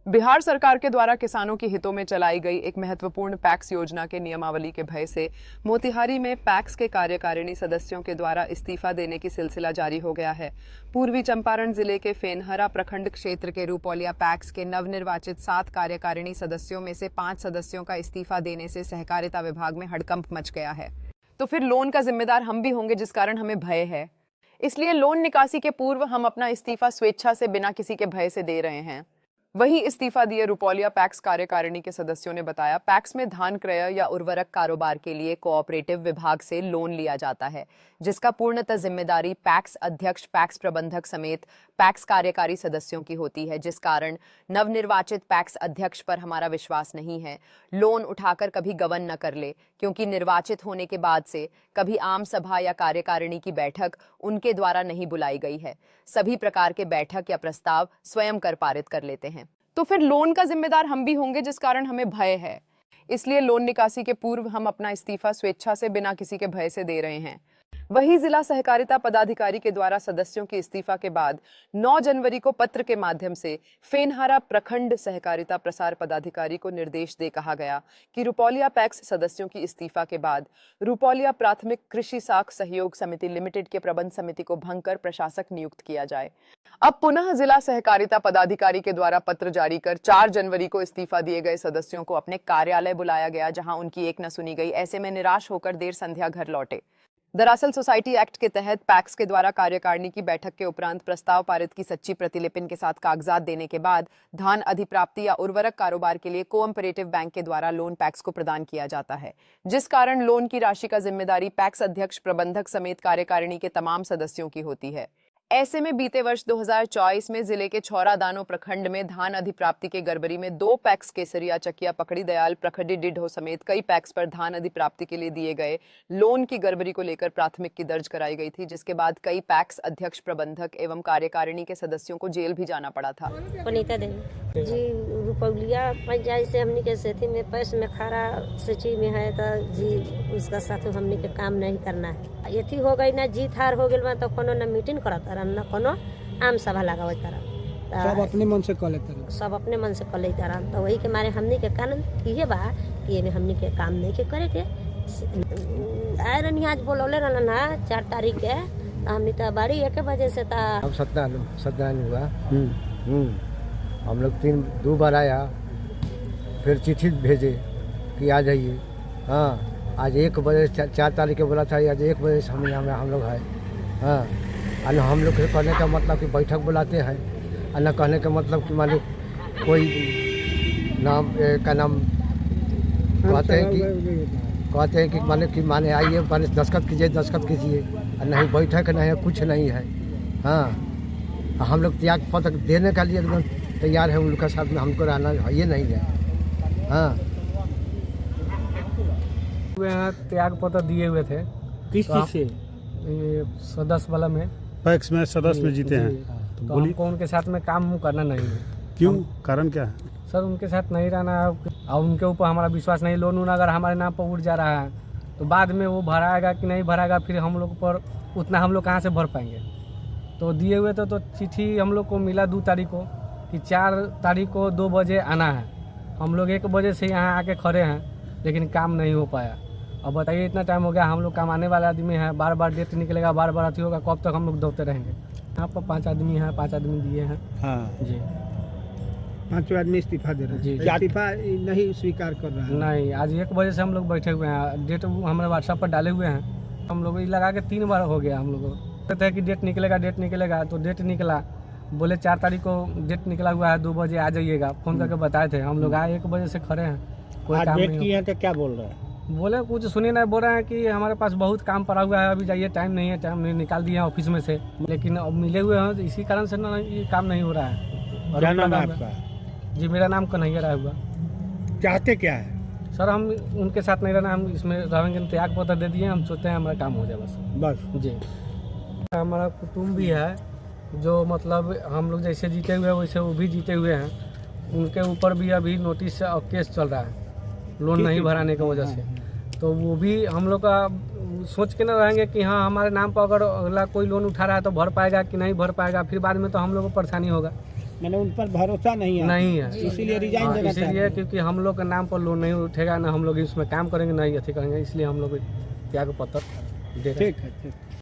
बिहार सरकार के द्वारा किसानों के हितों में चलाई गई एक महत्वपूर्ण पैक्स योजना के नियमावली के भय से मोतिहारी में पैक्स के कार्यकारिणी सदस्यों के द्वारा इस्तीफा देने की सिलसिला जारी हो गया है। पूर्वी चंपारण जिले के फेनहरा प्रखंड क्षेत्र के रुपौलिया पैक्स के नवनिर्वाचित 7 कार्यकारिणी सदस्यों में से 5 सदस्यों का इस्तीफा देने से सहकारिता विभाग में हड़कंप मच गया है। तो फिर लोन का जिम्मेदार हम भी होंगे, जिस कारण हमें भय है। इसलिए लोन निकासी के पूर्व हम अपना इस्तीफा स्वेच्छा से बिना किसी के भय से दे रहे हैं। वही इस्तीफा दिए रुपौलिया पैक्स कार्यकारिणी के सदस्यों ने बताया, पैक्स में धान क्रय या उर्वरक कारोबार के लिए कोऑपरेटिव विभाग से लोन लिया जाता है, जिसका पूर्णतः जिम्मेदारी पैक्स अध्यक्ष, पैक्स प्रबंधक समेत पैक्स कार्यकारी सदस्यों की होती है, जिस कारण नवनिर्वाचित पैक्स अध्यक्ष पर हमारा विश्वास नहीं है लोन उठाकर कभी गबन न कर ले, क्योंकि निर्वाचित होने के बाद से कभी आम सभा या कार्यकारिणी की बैठक उनके द्वारा नहीं बुलाई गई है। सभी प्रकार के बैठक या प्रस्ताव स्वयं कर पारित कर लेते हैं। तो फिर लोन का जिम्मेदार हम भी होंगे, जिस कारण हमें भय है। इसलिए लोन निकासी के पूर्व हम अपना इस्तीफा स्वेच्छा से बिना किसी के भय से दे रहे हैं। वही जिला सहकारिता पदाधिकारी के द्वारा सदस्यों के इस्तीफा के बाद 9 जनवरी को पत्र के माध्यम से फेनहारा प्रखंड सहकारिता प्रसार पदाधिकारी को निर्देश दे कहा गया कि रुपौलिया पैक्स सदस्यों की इस्तीफा के बाद रुपौलिया प्राथमिक कृषि साख सहयोग समिति लिमिटेड के प्रबंध समिति को भंग कर प्रशासक नियुक्त किया जाए। अब पुनः जिला सहकारिता पदाधिकारी के द्वारा पत्र जारी कर 4 जनवरी को इस्तीफा दिए गए सदस्यों को अपने कार्यालय बुलाया गया, जहां उनकी एक न सुनी गई। ऐसे में निराश होकर देर संध्या घर लौटे। दरअसल सोसाइटी एक्ट के तहत पैक्स के द्वारा कार्यकारिणी की बैठक के उपरांत प्रस्ताव पारित की सच्ची प्रतिलिपिन के साथ कागजात देने के बाद धान अधिप्राप्ति या उर्वरक कारोबार के लिए कोऑपरेटिव बैंक के द्वारा लोन पैक्स को प्रदान किया जाता है, जिस कारण लोन की राशि का जिम्मेदारी पैक्स अध्यक्ष, प्रबंधक समेत कार्यकारिणी के तमाम सदस्यों की होती है। ऐसे में बीते वर्ष 2024 में जिले के छौरादानो प्रखंड में धान अधिप्राप्ति के गड़बड़ी में 2 पैक्स केसरिया, चकिया, पकड़ी दयाल, प्रखडी डिढो समेत कई पैक्स पर धान अधिप्राप्ति के लिए दिए गए लोन की गड़बड़ी को लेकर प्राथमिकी दर्ज कराई गई थी, जिसके बाद कई पैक्स अध्यक्ष, प्रबंधक एवं कार्यकारिणी के सदस्यों को जेल भी जाना पड़ा था। पुनीता देवी जी, रुपौलिया पंचायत से हमने के सेठी में पैस में खारा सचिव में है तो जी उसका साथ हमने के काम नहीं करना है। यथी हो गई ना, जीत हार हो गई तो कोनो ना मीटिंग करता न कोनो आम सभा लगावत तरह, सब अपने मन से कर लेते रह, सब अपने मन से कर लेते रह। तो वही के मारे हमनी के कारण ये बा कि ये में हमनी के काम नहीं के करे के आए रहनी। आज बोलौले रहना ना 4 तारीख के, हमनी तो बाड़ी 1 बजे से था। अब सत्यान हुआ। हम लोग 2 बार आया, फिर चिट्ठी भेजे कि आ जाइए। हाँ, आज 1 बजे 4 तारीख के बोला था, आज 1 बजे से हम लोग है। हाँ, और हम लोग कहने का मतलब कि बैठक बुलाते हैं, और न कहने का मतलब कि मान लो कोई नाम का नाम कहते हैं कि माने आइए, माने दस्तखत कीजिए, और नहीं बैठक नहीं है, कुछ नहीं है। हाँ, हम लोग त्याग पत्र देने का लिए एकदम तैयार है, उनके साथ में हमको रहना ये नहीं है। हाँ, त्याग पत्र दिए हुए थे। किस चीज़ से? सदस्य वाला में, पैक्स में सदस्य में जीते हैं। तो हमको उनके साथ में काम करना नहीं है। क्यों? कारण क्या है? सर, उनके साथ नहीं रहना है और उनके ऊपर हमारा विश्वास नहीं। लोन अगर हमारे नाम पर उठ जा रहा है तो बाद में वो भराएगा कि नहीं भराएगा, फिर हम लोग पर उतना हम लोग कहाँ से भर पाएंगे। तो दिए हुए तो चिट्ठी हम लोग को मिला 2 तारीख को कि 4 तारीख को 2 बजे आना है। हम लोग 1 बजे से यहाँ आके खड़े हैं, लेकिन काम नहीं हो पाया। अब बताइए, इतना टाइम हो गया, हम लोग कमाने वाले आदमी हैं, बार बार डेट निकलेगा, बार बार अति होगा, कब तक हम लोग दौड़ते रहेंगे। यहाँ पर 5 आदमी हैं, 5 आदमी दिए हैं। हाँ जी, 5 आदमी इस्तीफा दे रहे हैं। जी, इस्तीफा नहीं स्वीकार कर रहा है। नहीं, आज 1 बजे से हम लोग बैठे हुए हैं। डेट हमारे व्हाट्सएप पर डाले हुए हैं। हम लोग लगा के 3 बार हो गया। हम लोग कहते हैं कि डेट निकलेगा, तो डेट निकला, बोले 4 तारीख को डेट निकला हुआ है, 2 बजे आ जाइएगा, फ़ोन करके बताए थे। हम लोग आए 1 बजे से खड़े हैं, कोई काम नहीं किए तो क्या बोल रहे हैं? बोले कुछ सुनिए नहीं, बोल रहे हैं कि हमारे पास बहुत काम पड़ा हुआ है, अभी जाइए, टाइम नहीं है, टाइम नहीं, निकाल दिए हैं ऑफिस में से। लेकिन अब मिले हुए हैं, इसी कारण से ना ये काम नहीं हो रहा है। क्या नाम है आपका? जी, मेरा नाम कन्हैया राय हुआ। चाहते क्या है? सर, हम उनके साथ नहीं रहना, हम इसमें रहेंगे। त्याग पत्र दे दिए, हम सोचते हैं हमारा काम हो जाए बस। जी, हमारा कुटुम्ब भी है, जो मतलब हम लोग जैसे जीते हुए हैं वैसे वो भी जीते हुए हैं। उनके ऊपर भी अभी नोटिस और केस चल रहा है लोन नहीं भराने की वजह से। तो वो भी हम लोग का सोच के ना रहेंगे कि हाँ, हमारे नाम पर अगर अगला कोई लोन उठा रहा है तो भर पाएगा कि नहीं भर पाएगा, फिर बाद में तो हम लोग को परेशानी होगा। मैंने उन पर भरोसा नहीं है नहीं है। इसीलिए रिजाइन हाँ, देना चाहिए। इसीलिए क्योंकि हम लोग के नाम पर लोन नहीं उठेगा ना, हम लोग इसमें काम करेंगे नहीं अथी करेंगे, इसलिए हम लोग त्याग पत्र दे रहे हैं। ठीक है ठीक।